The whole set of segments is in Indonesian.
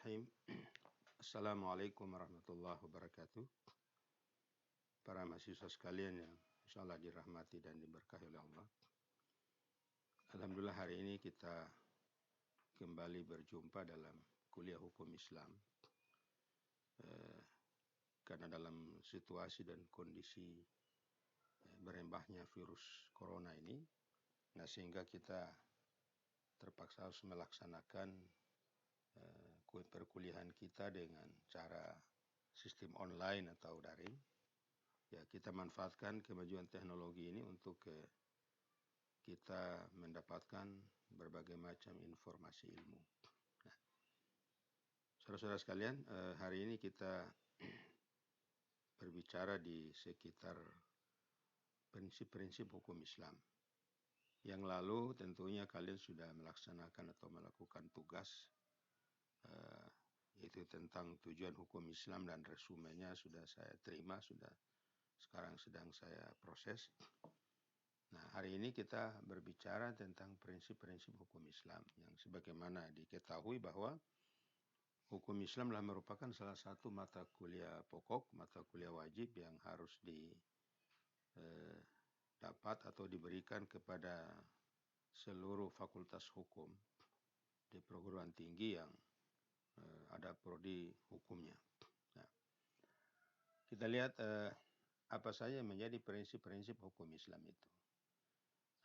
Bismillahirrahmanirrahim. Assalamualaikum warahmatullahi wabarakatuh. Para mahasiswa sekalian yang insyaallah dirahmati dan diberkahi oleh Allah. Alhamdulillah hari ini kita kembali berjumpa dalam kuliah hukum Islam. Karena dalam situasi dan kondisi berembahnya virus corona ini, sehingga kita terpaksa harus melaksanakan perkuliahan kita dengan cara sistem online atau daring. Ya, kita manfaatkan kemajuan teknologi ini untuk kita mendapatkan berbagai macam informasi ilmu. Nah, saudara-saudara sekalian, hari ini kita berbicara di sekitar prinsip-prinsip hukum Islam. Yang lalu tentunya kalian sudah melaksanakan atau melakukan tugas yaitu tentang tujuan hukum Islam, dan resumenya sudah saya terima, sekarang sedang saya proses. Nah, hari ini kita berbicara tentang prinsip-prinsip hukum Islam yang sebagaimana diketahui bahwa hukum Islam adalah merupakan salah satu mata kuliah pokok, mata kuliah wajib yang harus dapat atau diberikan kepada seluruh fakultas hukum di perguruan tinggi yang ada prodi hukumnya. Nah, kita lihat apa saja yang menjadi prinsip-prinsip hukum Islam itu.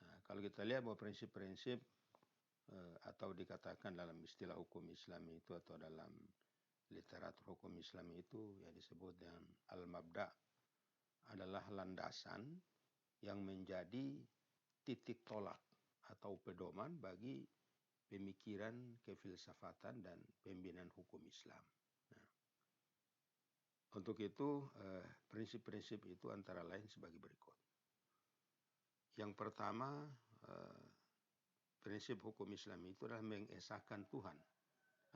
Nah, kalau kita lihat bahwa prinsip-prinsip atau dikatakan dalam istilah hukum Islam itu atau dalam literatur hukum Islam itu yang disebut dengan al-mabda, adalah landasan yang menjadi titik tolak atau pedoman bagi pemikiran, kefilsafatan, dan pembinaan hukum Islam. Nah, untuk itu prinsip-prinsip itu antara lain sebagai berikut. Yang pertama, prinsip hukum Islam itu adalah mengesahkan Tuhan,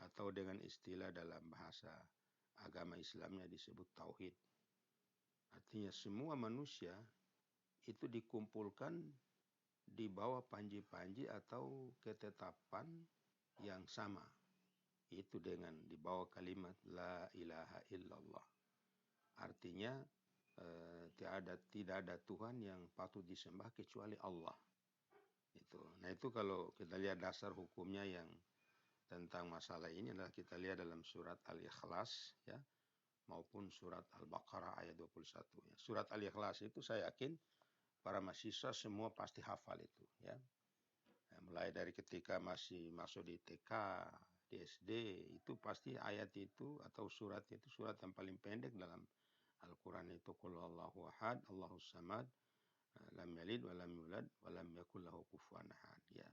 atau dengan istilah dalam bahasa agama Islamnya disebut tauhid. Artinya semua manusia itu dikumpulkan di bawah panji-panji atau ketetapan yang sama, itu dengan di bawah kalimat la ilaha illallah. Artinya tidak ada Tuhan yang patut disembah kecuali Allah. Nah, itu kalau kita lihat dasar hukumnya yang tentang masalah ini adalah kita lihat dalam surat Al-Ikhlas ya, maupun surat Al-Baqarah ayat 21 ya. Surat Al-Ikhlas itu saya yakin para mahasiswa semua pasti hafal itu ya. Mulai dari ketika masih masuk di TK, di SD, itu pasti ayat itu atau surat itu surat yang paling pendek dalam Al-Quran itu. Qul huwallahu ahad, Allahus samad, lam yalid wa lam yulad wa lam yakul lahu kufuwan ahad ya.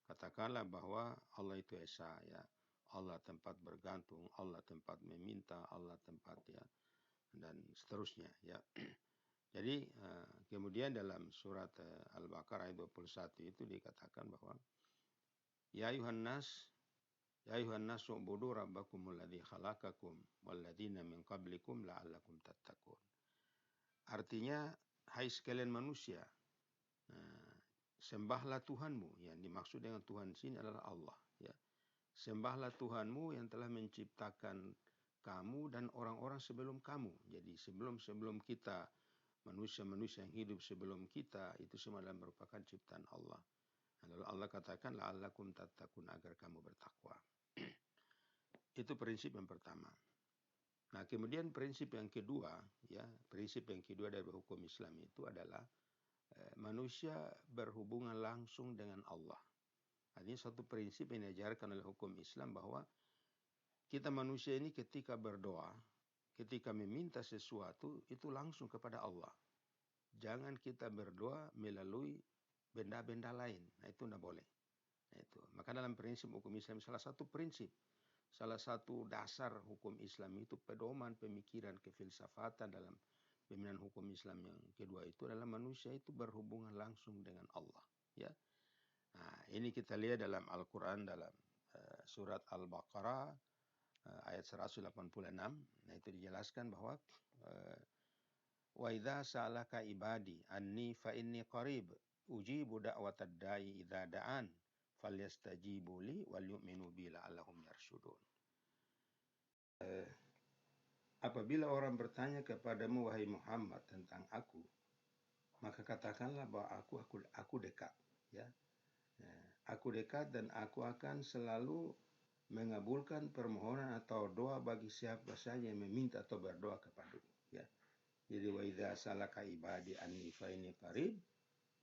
Katakanlah bahwa Allah itu esa ya. Allah tempat bergantung, Allah tempat meminta, Allah tempat ya, dan seterusnya ya. Jadi kemudian dalam surat Al-Baqarah ayat 21 itu dikatakan bahwa ya ayuhan nas u'budu rabbakumul ladzi khalaqakum walladzina min qablikum la'allakum tattaqun. Artinya, hai sekalian manusia, sembahlah Tuhanmu. Yang dimaksud dengan Tuhan sini adalah Allah ya. Sembahlah Tuhanmu yang telah menciptakan kamu dan orang-orang sebelum kamu. Jadi sebelum kita, manusia-manusia yang hidup sebelum kita, itu semua adalah merupakan ciptaan Allah. Lalu Allah katakan la'allakum tattaqun, agar kamu bertakwa. Itu prinsip yang pertama. Nah, kemudian prinsip yang kedua ya, prinsip yang kedua dari hukum Islam itu adalah manusia berhubungan langsung dengan Allah. Artinya satu prinsip yang diajarkan oleh hukum Islam bahwa kita manusia ini ketika berdoa, ketika meminta sesuatu itu langsung kepada Allah. Jangan kita berdoa melalui benda-benda lain. Nah, itu tidak boleh. Nah, itu. Maka dalam prinsip hukum Islam salah satu dasar hukum Islam itu pedoman pemikiran kefilsafatan dalam pembinaan hukum Islam yang kedua itu adalah manusia itu berhubungan langsung dengan Allah ya. Nah, ini kita lihat dalam Al-Quran dalam surat Al-Baqarah ayat 186. Nah, itu dijelaskan bahwa wa idza sa'alaka ibadi anni fa inni qarib ujibu da'watad da'i idza da'an falyastajibu li wal yu'minu bi la'allahum yarshudun. apabila orang bertanya kepadamu wahai Muhammad tentang aku, maka katakanlah bahwa aku dekat, ya. Aku dekat dan aku akan selalu mengabulkan permohonan atau doa bagi siapa saja yang meminta atau berdoa kepadaku, ya. Jadi wa idza salaka ibadi anni fa inni qarib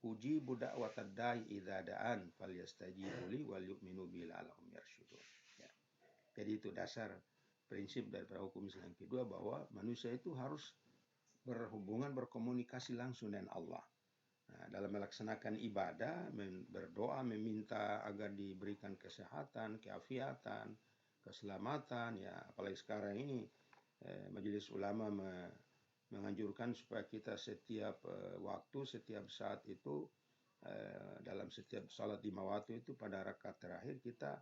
ujibu da'watad da'i idza da'an falyastajibu li wal yu'minu bi la'allahum yarsyudun. Ya. Jadi itu dasar prinsip daripada hukum Islam kedua, bahwa manusia itu harus berhubungan, berkomunikasi langsung dengan Allah. Nah, dalam melaksanakan ibadah, berdoa, meminta agar diberikan kesehatan, keafiatan, keselamatan, ya. Apalagi sekarang ini Majelis Ulama menganjurkan supaya kita setiap waktu, setiap saat itu dalam setiap salat 5 waktu itu pada rakaat terakhir kita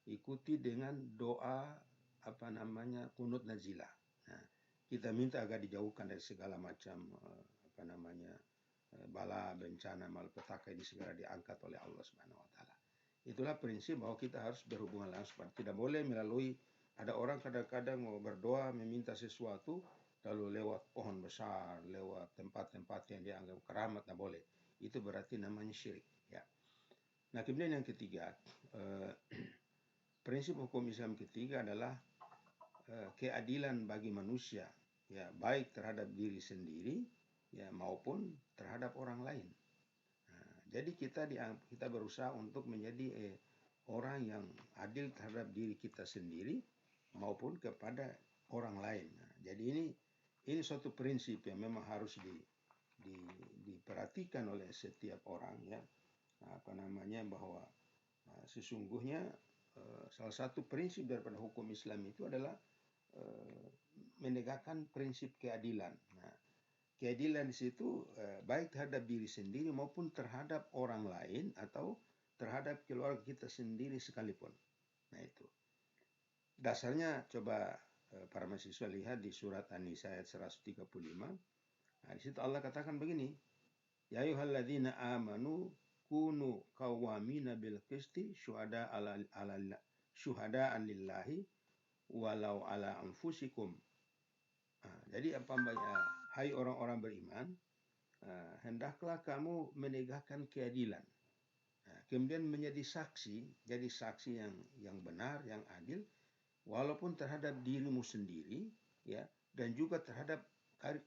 ikuti dengan doa kunut nazilah. Nah, kita minta agar dijauhkan dari segala macam bala, bencana, malapetaka ini segera diangkat oleh Allah Subhanahu wa taala. Itulah prinsip bahwa kita harus berhubungan langsung. Tidak boleh melalui, ada orang kadang-kadang mau berdoa meminta sesuatu lalu lewat pohon besar, lewat tempat-tempat yang dianggap keramat, tidak boleh. Itu berarti namanya syirik, ya. Nah, kemudian yang ketiga, prinsip hukum Islam ketiga adalah keadilan bagi manusia, ya, baik terhadap diri sendiri, ya, maupun terhadap orang lain. Nah, jadi kita berusaha untuk menjadi orang yang adil terhadap diri kita sendiri maupun kepada orang lain. Nah, jadi ini suatu prinsip yang memang harus diperhatikan oleh setiap orang, ya. Bahwa sesungguhnya salah satu prinsip daripada hukum Islam itu adalah menegakkan prinsip keadilan. Nah, keadilan di situ baik terhadap diri sendiri maupun terhadap orang lain atau terhadap keluarga kita sendiri sekalipun. Nah, itu dasarnya. Coba para mahasiswa lihat di surat An-Nisa ayat 135. Nah, di situ Allah katakan begini, ya ayyuhalladzina amanu kunu qawwamina bil qisti syuhada'an lillahi walau ala anfusikum. Jadi hai orang-orang beriman, hendaklah kamu menegakkan keadilan. Kemudian menjadi saksi, jadi saksi yang benar, yang adil, walaupun terhadap dirimu sendiri, ya, dan juga terhadap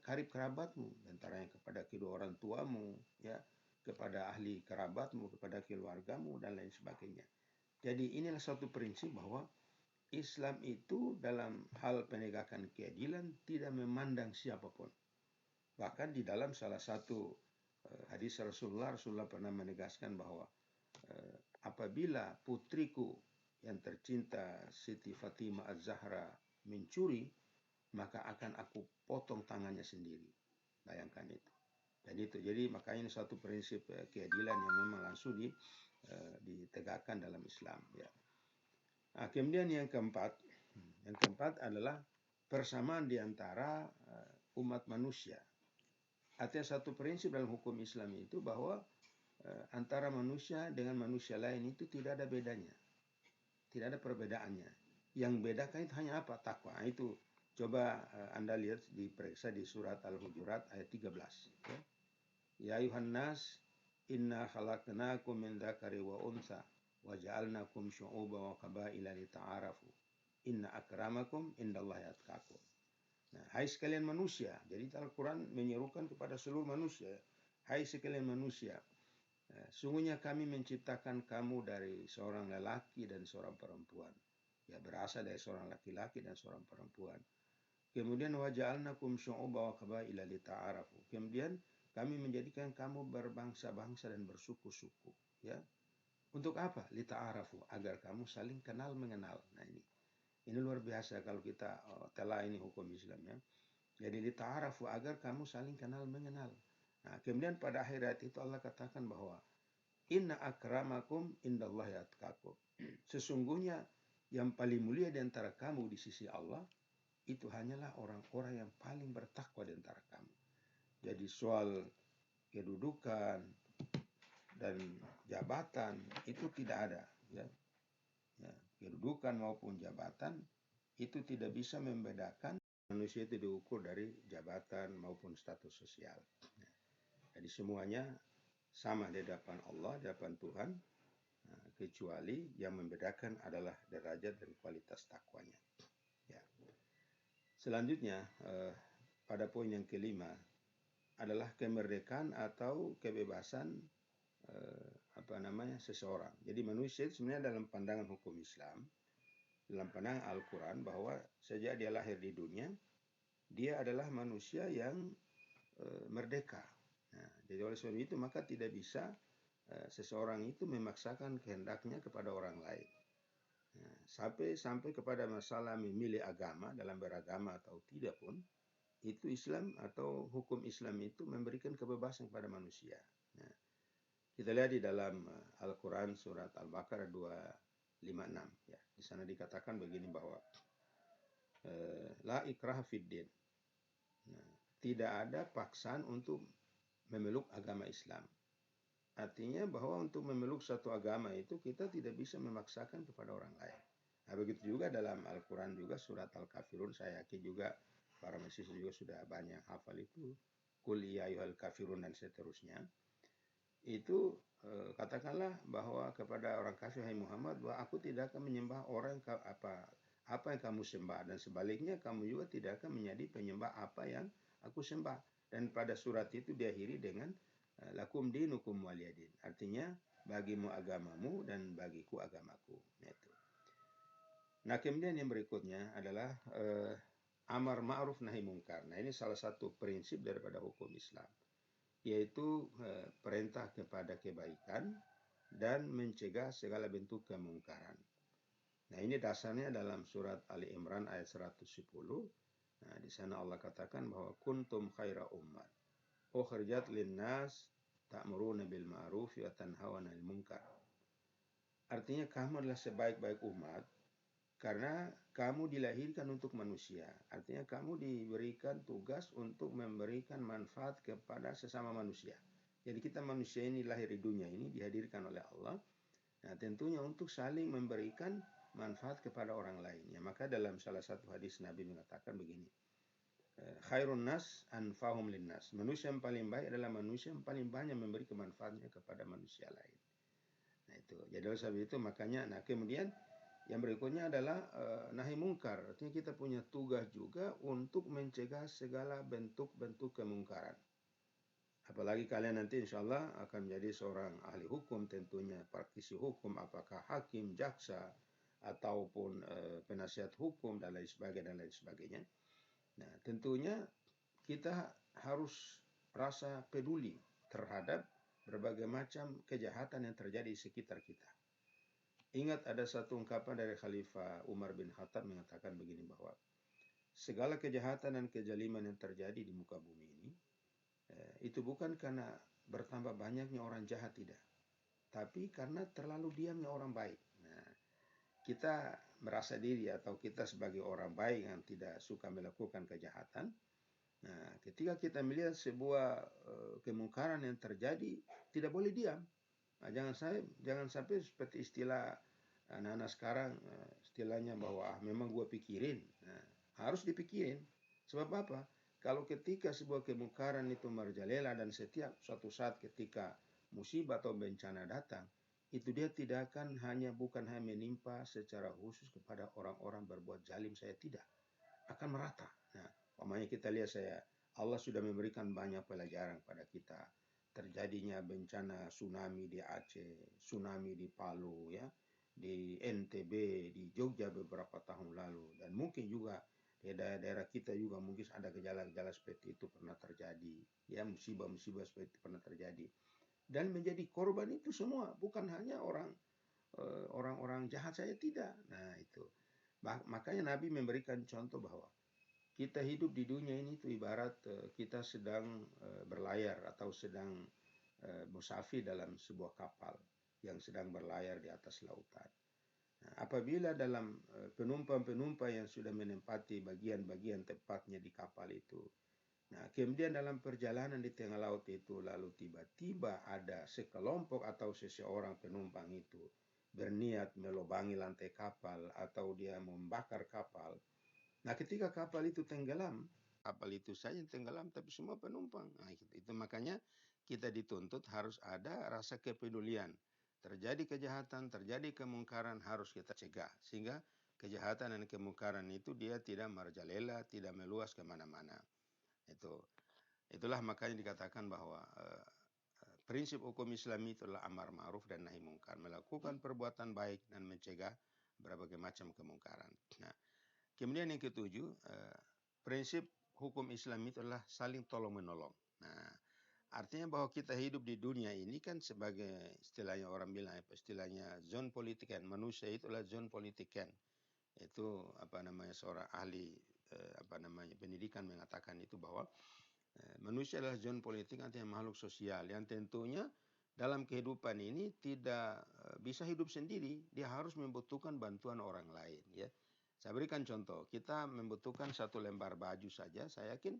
karib kerabatmu, antaranya kepada kedua orang tuamu, ya, kepada ahli kerabatmu, kepada keluargamu, dan lain sebagainya. Jadi inilah satu prinsip bahwa Islam itu dalam hal penegakan keadilan tidak memandang siapapun. Bahkan di dalam salah satu hadis Rasulullah pernah menegaskan bahwa apabila putriku yang tercinta Siti Fatimah Az-Zahra mencuri, maka akan aku potong tangannya sendiri. Bayangkan itu. Jadi makanya ini satu prinsip keadilan yang memang langsung ditegakkan dalam Islam, ya. Nah, kemudian yang keempat adalah persamaan di antara umat manusia. Artinya satu prinsip dalam hukum Islam itu bahwa antara manusia dengan manusia lain itu tidak ada bedanya, tidak ada perbedaannya. Yang bedakan itu hanya apa? Takwa. Itu coba Anda lihat, diperiksa di surat Al-Hujurat ayat 13. Ya ayuhan nas inna khalaqnakum min dzakari wa unsa wa ja'alnakum syu'uban wa qabaila lita'arafu inna akramakum indallahi atqakum. Nah, hai sekalian manusia. Jadi Al-Quran menyerukan kepada seluruh manusia. Hai sekalian manusia, sungguhnya kami menciptakan kamu dari seorang lelaki dan seorang perempuan. Ya, berasal dari seorang laki-laki dan seorang perempuan. Kemudian wa ja'alnakum syu'uban wa qabaila lita'arafu. Kemudian kami menjadikan kamu berbangsa-bangsa dan bersuku-suku, ya. Untuk apa? Lita'arafu, agar kamu saling kenal mengenal. Nah, ini luar biasa kalau kita telah ini hukum Islam, ya. Jadi lita'arafu, agar kamu saling kenal mengenal. Nah, kemudian pada akhirat itu Allah katakan bahwa inna akramakum indallahi atqakum. Sesungguhnya yang paling mulia di antara kamu di sisi Allah itu hanyalah orang-orang yang paling bertakwa di antara kamu. Jadi soal kedudukan dan jabatan itu tidak ada, ya. Kedudukan maupun jabatan itu tidak bisa membedakan manusia itu diukur dari jabatan maupun status sosial. Jadi semuanya sama di hadapan Allah, di hadapan Tuhan, kecuali yang membedakan adalah derajat dan kualitas takwanya. Ya. Selanjutnya, pada poin yang kelima adalah kemerdekaan atau kebebasan seseorang. Jadi manusia itu sebenarnya dalam pandangan hukum Islam, dalam pandangan Al-Quran, bahwa sejak dia lahir di dunia, dia adalah manusia yang merdeka. Nah, jadi oleh sebab itu maka tidak bisa seseorang itu memaksakan kehendaknya kepada orang lain. Nah, sampai kepada masalah memilih agama dalam beragama atau tidak pun, itu Islam atau hukum Islam itu memberikan kebebasan kepada manusia. Nah, kita lihat di dalam Al-Quran surat Al-Baqarah 256. Ya, di sana dikatakan begini bahwa la ikraha fid din. Nah, tidak ada paksaan untuk memeluk agama Islam. Artinya bahwa untuk memeluk satu agama itu kita tidak bisa memaksakan kepada orang lain. Nah, begitu juga dalam Al-Quran juga surat Al-Kafirun, saya yakin juga para mahasiswa juga sudah banyak hafal itu. Qul ya ayyuhal kafirun dan seterusnya. Itu katakanlah bahwa kepada orang kafir, hai Muhammad, bahwa aku tidak akan menyembah orang apa yang kamu sembah, dan sebaliknya kamu juga tidak akan menjadi penyembah apa yang aku sembah. Dan pada surat itu diakhiri dengan lakum dinukum waliyadin. Artinya bagimu agamamu dan bagiku agamaku. Nah, kemudian yang berikutnya adalah amar ma'ruf nahi mungkar. Nah, ini salah satu prinsip daripada hukum Islam, yaitu perintah kepada kebaikan dan mencegah segala bentuk kemungkaran. Nah, ini dasarnya dalam surat Ali Imran ayat 110. Nah, di sana Allah katakan bahwa kuntum khaira ummat ukhrijat linnas ta'muruna bil ma'ruf wa tanhauna 'anil munkar. Artinya kamu adalah sebaik-baik umat karena kamu dilahirkan untuk manusia. Artinya kamu diberikan tugas untuk memberikan manfaat kepada sesama manusia. Jadi kita manusia ini lahir di dunia ini dihadirkan oleh Allah. Nah, tentunya untuk saling memberikan manfaat kepada orang lain. Ya, maka dalam salah satu hadis Nabi mengatakan begini. Khairun nas anfahum linnas. Manusia yang paling baik adalah manusia yang paling banyak memberi kemanfaatnya kepada manusia lain. Nah, itu. Jadi oleh sebab itu makanya kemudian yang berikutnya adalah nahi mungkar. Artinya kita punya tugas juga untuk mencegah segala bentuk-bentuk kemungkaran. Apalagi kalian nanti insya Allah akan menjadi seorang ahli hukum, tentunya praktisi hukum, apakah hakim, jaksa, ataupun penasihat hukum, dan lain sebagainya. Nah, tentunya kita harus rasa peduli terhadap berbagai macam kejahatan yang terjadi di sekitar kita. Ingat ada satu ungkapan dari Khalifah Umar bin Khattab mengatakan begini bahwa segala kejahatan dan kezaliman yang terjadi di muka bumi ini itu bukan karena bertambah banyaknya orang jahat, tidak, tapi karena terlalu diamnya orang baik. Nah, kita merasa diri atau kita sebagai orang baik yang tidak suka melakukan kejahatan. Nah, ketika kita melihat sebuah kemungkaran yang terjadi, tidak boleh diam. Nah, jangan sampai seperti istilah anak-anak sekarang, istilahnya bahwa memang gue pikirin. Nah, harus dipikirin. Sebab apa? Kalau ketika sebuah kemungkaran itu merajalela dan setiap suatu saat ketika musibah atau bencana datang, itu dia tidak akan bukan hanya menimpa secara khusus kepada orang-orang berbuat zalim, saya tidak. Akan merata. Nah, umpamanya kita lihat Allah sudah memberikan banyak pelajaran pada kita. Terjadinya bencana tsunami di Aceh, tsunami di Palu, ya, di NTB, di Jogja beberapa tahun lalu, dan mungkin juga di daerah-daerah kita juga mungkin ada gejala-gejala seperti itu pernah terjadi, ya, musibah-musibah seperti itu pernah terjadi, dan menjadi korban itu semua bukan hanya orang-orang jahat saja, tidak. Nah, itu makanya Nabi memberikan contoh bahwa kita hidup di dunia ini itu ibarat kita sedang berlayar atau sedang musafir dalam sebuah kapal yang sedang berlayar di atas lautan. Nah, apabila dalam penumpang-penumpang yang sudah menempati bagian-bagian tepatnya di kapal itu, nah, kemudian dalam perjalanan di tengah laut itu lalu tiba-tiba ada sekelompok atau seseorang penumpang itu berniat melobangi lantai kapal atau dia membakar kapal. Nah, ketika kapal itu tenggelam, kapal itu saja yang tenggelam, tapi semua penumpang. Nah, itu makanya kita dituntut harus ada rasa kepedulian. Terjadi kejahatan, terjadi kemungkaran harus kita cegah. Sehingga kejahatan dan kemungkaran itu dia tidak merajalela, tidak meluas kemana-mana. Itulah makanya dikatakan bahwa prinsip hukum Islam itu adalah amar ma'ruf dan nahi mungkar. Melakukan perbuatan baik dan mencegah berbagai macam kemungkaran. Nah, kemudian yang ketujuh, prinsip hukum Islam itu adalah saling tolong-menolong. Nah, artinya bahwa kita hidup di dunia ini kan sebagai istilahnya orang bilang, istilahnya zon politikan. Manusia itu adalah zon politikan. Itu seorang ahli pendidikan mengatakan itu bahwa manusia adalah zon politik, artinya makhluk sosial yang tentunya dalam kehidupan ini tidak bisa hidup sendiri. Dia harus membutuhkan bantuan orang lain, ya. Saya berikan contoh, kita membutuhkan satu lembar baju saja, saya yakin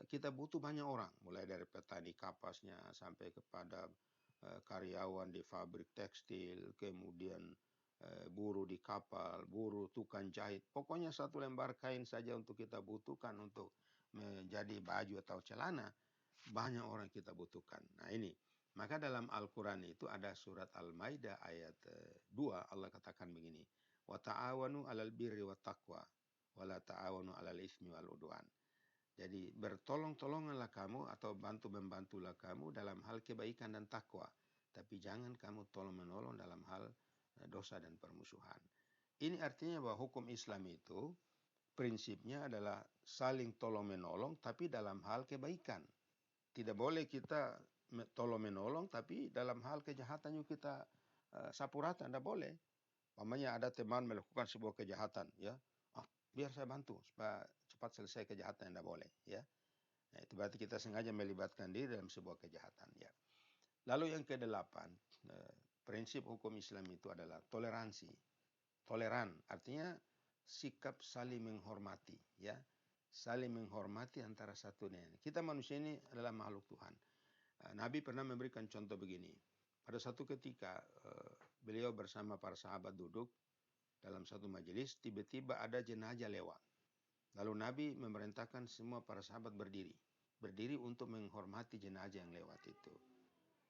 kita butuh banyak orang, mulai dari petani kapasnya sampai kepada karyawan di pabrik tekstil, kemudian buruh di kapal, buruh tukang jahit. Pokoknya satu lembar kain saja untuk kita butuhkan untuk menjadi baju atau celana, banyak orang kita butuhkan. Nah ini, maka dalam Al-Quran itu ada surat Al-Maidah ayat 2, Allah katakan begini, wa ta'awanu 'alal birri wat taqwa wa la ta'awanu 'alal itsmi wal udwan. Jadi bertolong-tolonganlah kamu atau bantu-membantulah kamu dalam hal kebaikan dan takwa, tapi jangan kamu tolong-menolong dalam hal dosa dan permusuhan. Ini artinya bahwa hukum Islam itu prinsipnya adalah saling tolong-menolong tapi dalam hal kebaikan. Tidak boleh kita tolong-menolong tapi dalam hal kejahatan juga kita sapu rata, tidak boleh. Pamannya ada teman melakukan sebuah kejahatan, ya, biar saya bantu supaya cepat selesai kejahatan, tidak boleh, ya. Nah, itu berarti kita sengaja melibatkan diri dalam sebuah kejahatan, ya. Lalu yang kedelapan, prinsip hukum Islam itu adalah toleransi. Toleran artinya sikap saling menghormati, ya. Saling menghormati antara satu dan lain. Kita manusia ini adalah makhluk Tuhan. Nabi pernah memberikan contoh begini. Pada satu ketika beliau bersama para sahabat duduk dalam satu majelis, tiba-tiba ada jenazah lewat. Lalu Nabi memerintahkan semua para sahabat berdiri. Berdiri untuk menghormati jenazah yang lewat itu.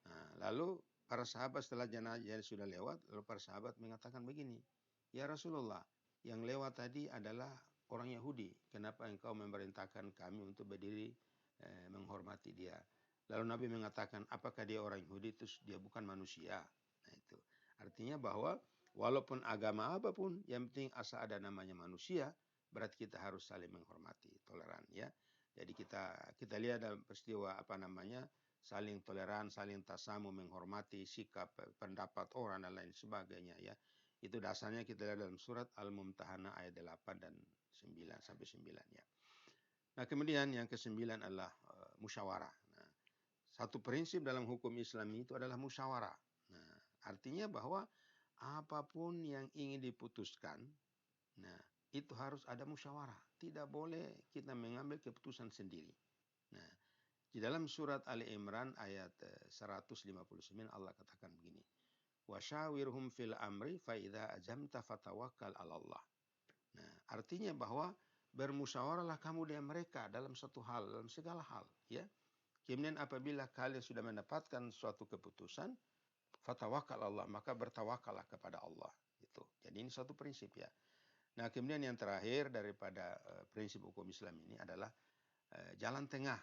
Nah, lalu para sahabat setelah jenazah sudah lewat, lalu para sahabat mengatakan begini, ya Rasulullah, yang lewat tadi adalah orang Yahudi. Kenapa engkau memerintahkan kami untuk berdiri menghormati dia? Lalu Nabi mengatakan, apakah dia orang Yahudi? Terus dia bukan manusia. Nah itu artinya bahwa walaupun agama apapun, yang penting asal ada namanya manusia, berarti kita harus saling menghormati, toleran, ya. Jadi kita lihat dalam peristiwa saling toleran, saling tasamu, menghormati sikap pendapat orang dan lain sebagainya, ya. Itu dasarnya kita lihat dalam surat Al-Mumtahanah ayat 8 dan 9 sampai 9, ya. Nah, kemudian yang ke-9 adalah musyawarah. Nah, satu prinsip dalam hukum Islam itu adalah musyawarah. Nah, artinya bahwa apapun yang ingin diputuskan, nah, itu harus ada musyawarah. Tidak boleh kita mengambil keputusan sendiri. Nah, di dalam surat Ali Imran ayat 159 Allah katakan begini. Wasyawirhum fil amri fa idza azamta fatawakkal 'ala Allah. Nah, artinya bahwa bermusyawarahlah kamu dengan mereka dalam satu hal, dalam segala hal, ya. Kemudian apabila kalian sudah mendapatkan suatu keputusan, fatawakal Allah, maka bertawakallah kepada Allah. Itu. Jadi ini suatu prinsip, ya. Nah, kemudian yang terakhir daripada prinsip hukum Islam ini adalah jalan tengah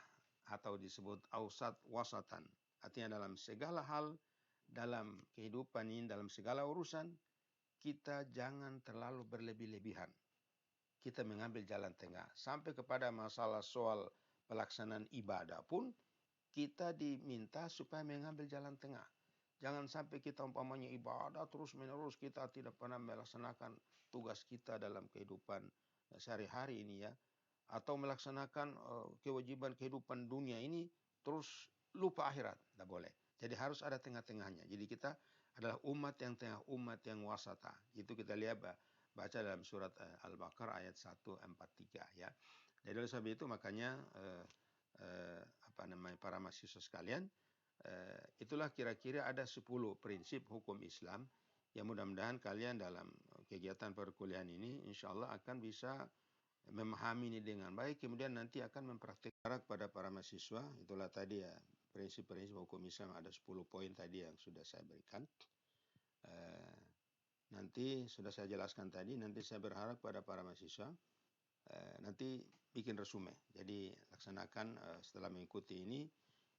atau disebut ausat wasatan. Artinya dalam segala hal, dalam kehidupan ini, dalam segala urusan, kita jangan terlalu berlebih-lebihan. Kita mengambil jalan tengah. Sampai kepada masalah soal pelaksanaan ibadah pun, kita diminta supaya mengambil jalan tengah. Jangan sampai kita umpamanya ibadah terus menerus, kita tidak pernah melaksanakan tugas kita dalam kehidupan sehari-hari ini, ya. Atau melaksanakan kewajiban kehidupan dunia ini terus lupa akhirat. Tidak boleh. Jadi harus ada tengah-tengahnya. Jadi kita adalah umat yang tengah, umat yang wasata. Itu kita lihat baca dalam surat Al-Baqarah ayat 143, ya. Jadi oleh sebab itu makanya para mahasiswa sekalian, itulah kira-kira ada 10 prinsip hukum Islam yang mudah-mudahan kalian dalam kegiatan perkuliahan ini insya Allah akan bisa memahami ini dengan baik, kemudian nanti akan mempraktikkan kepada para mahasiswa. Itulah tadi ya prinsip-prinsip hukum Islam, ada 10 poin tadi yang sudah saya berikan. Nanti sudah saya jelaskan tadi, nanti saya berharap pada para mahasiswa nanti bikin resume. Jadi laksanakan setelah mengikuti ini,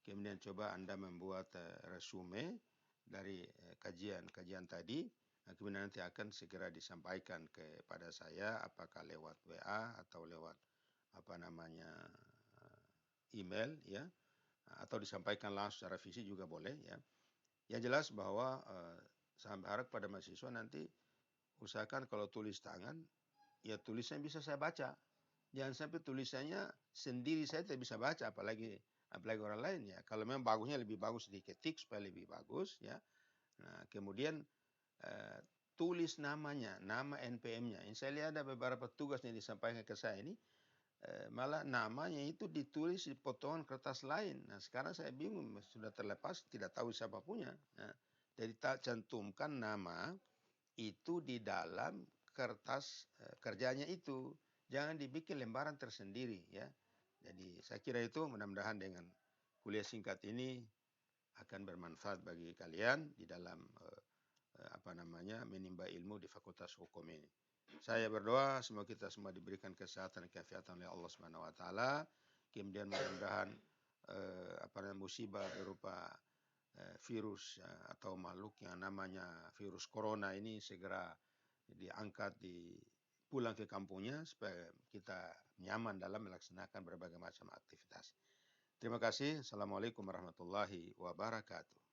kemudian coba Anda membuat resume dari kajian tadi. Kemudian nanti akan segera disampaikan kepada saya, apakah lewat WA atau lewat email ya, atau disampaikan langsung secara fisik juga boleh ya. Yang jelas bahwa saya berharap pada mahasiswa nanti usahakan kalau tulis tangan, ya tulisannya bisa saya baca. Jangan sampai tulisannya sendiri saya tidak bisa baca, apalagi orang lain ya. Kalau memang bagusnya lebih bagus diketik supaya lebih bagus ya. Nah, kemudian tulis namanya, nama NPM-nya. Ini saya lihat ada beberapa tugas yang disampaikan ke saya ini, malah namanya itu ditulis di potongan kertas lain. Nah, sekarang saya bingung, sudah terlepas, tidak tahu siapa punya. Nah, jadi tak cantumkan nama itu di dalam kertas kerjanya itu. Jangan dibikin lembaran tersendiri ya. Jadi saya kira itu mudah-mudahan dengan kuliah singkat ini akan bermanfaat bagi kalian di dalam menimba ilmu di Fakultas Hukum ini. Saya berdoa semoga kita semua diberikan kesehatan dan keafiatan oleh Allah Subhanahu wa taala. Kemudian mudah-mudahan musibah berupa virus atau makhluk yang namanya virus corona ini segera diangkat, pulang ke kampungnya supaya kita nyaman dalam melaksanakan berbagai macam aktivitas. Terima kasih. Assalamualaikum warahmatullahi wabarakatuh.